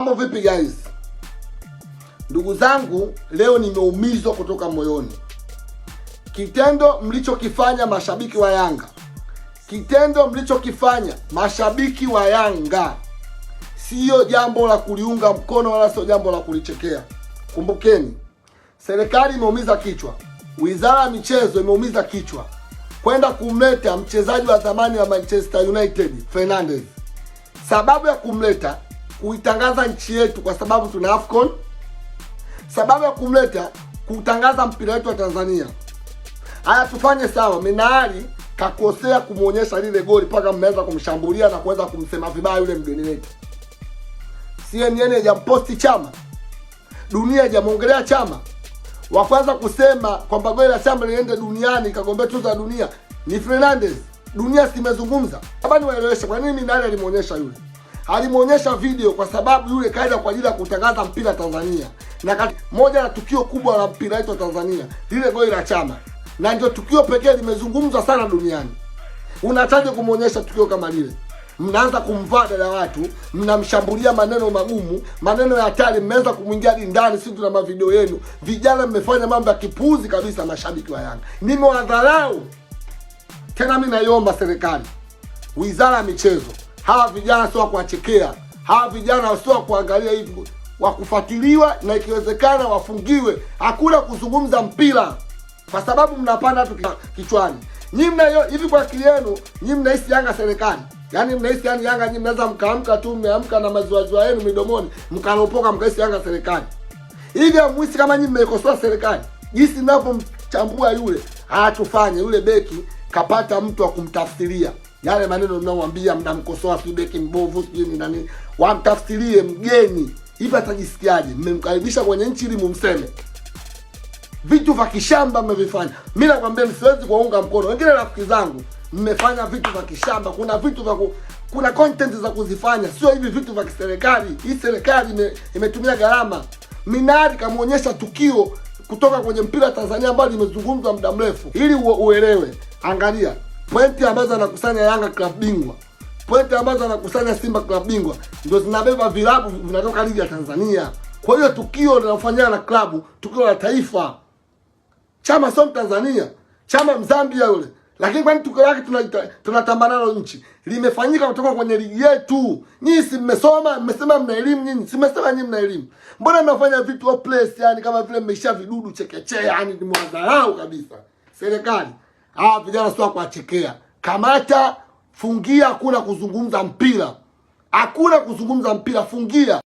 Mambo vipi guys? Ndugu zangu, leo nimeumizwa kutoka moyoni. Kitendo mlichokifanya mashabiki wa Yanga. Kitendo mlichokifanya mashabiki wa Yanga sio jambo la kuliunga mkono wala sio jambo la kulichekea. Kumbukeni, serikali imeumiza kichwa. Wizara ya michezo imeumiza kichwa kwenda kumleta mchezaji wa zamani wa Manchester United, Fernandes. Sababu ya kumleta, kuitangaza nchi yetu kwa sababu tuna AFCON. Sababu ya kumleta, kutangaza mpira wetu wa Tanzania. Haya, tufanye sawa. Minali kakosea kumuonyesha lile goli mpaka mmeanza kumshambulia na kuweza kumsema vibaya yule mgeni wetu. CNN hajamposti Chama. Dunia hajamuongelea Chama. Wa kwanza kusema kwamba goli la Chama liende duniani kagombea tuzo za dunia ni Fernandes. Dunia simezungumza. Habari waelewesha kwa nini Minali alimuonyesha yule. Alimuonyesha video kwa sababu yule kaida kwa ajili ya kutangaza mpira Tanzania. Na moja la tukio kubwa la mpira wetu Tanzania, lile goli la Chama. Na ndio tukio pekee limezungumzwa sana duniani. Unataje kumuonyesha tukio kama lile? Mnaanza kumvaa dada watu, mnamshambulia maneno magumu, maneno ya hatari, mmeanza kumwingia ndani. Sisi tuna mavideo yenu. Vijana mmefanya mambo ya kipuuzi kabisa, mashabiki wa Yanga. Nimewadharau. Tena mimi naiomba serikali, Wizara ya Michezo, hawa vijana sio kuwachekea. Hawa vijana sio kuangalia hivi, wakufuatiliwa na ikiwezekana wafungiwe. Hakuna kuzungumza mpira kwa sababu mnapanda tu kichwani. Nyinyi mna hivi kwa akili yenu, nyinyi mnahisi Yanga serikali. Yaani mnahisi yani Yanga nyinyi mnaweza mkaamka tu, mmeamka na maziwa yenu midomoni, mkalopoka mkahisi Yanga serikali. Hivi hamuhisi kama nyinyi mmeikosoa serikali? Jinsi mnapomchambua yule, tufanye yule beki kapata mtu wa kumtafsiria. Yale maneno mnaoambia mnamkosoa si beki mbovu sijui ni nani, wamtafsirie mgeni. Hivi atajisikiaje? Mmemkaribisha kwenye nchi ili mumseme. Vitu vya kishamba mmevifanya. Mimi nakwambia siwezi kuwaunga mkono. Wengine rafiki zangu mmefanya vitu vya kishamba. Kuna vitu kuna content za kuzifanya, sio hivi vitu vya kiserikali. Hii serikali imetumia gharama. Minali kamuonyesha tukio kutoka kwenye mpira Tanzania ambalo limezungumzwa muda mrefu. Ili uelewe, angalia pointi ambazo anakusanya Yanga club bingwa, pointi ambazo anakusanya Simba club bingwa ndio zinabeba vilabu vinatoka ligi ya Tanzania. Kwa hiyo tukio linalofanywa na klabu, tukio la taifa. Chama sio Tanzania, Chama Mzambia yule. Lakini kwani tukio lake tunatamba nalo nchi. Limefanyika kutoka kwenye ligi yetu. Nyinyi si mmesoma, mmesema mna elimu nyinyi. Si mmesema nyinyi mna elimu. Mbona mnafanya vitu of place yani kama vile mmesha vidudu chekechea yani ni mwadharau kabisa. Serikali, hawa vijana sio kuachekea. Kamata, fungia, hakuna kuzungumza mpira. Hakuna kuzungumza mpira, fungia.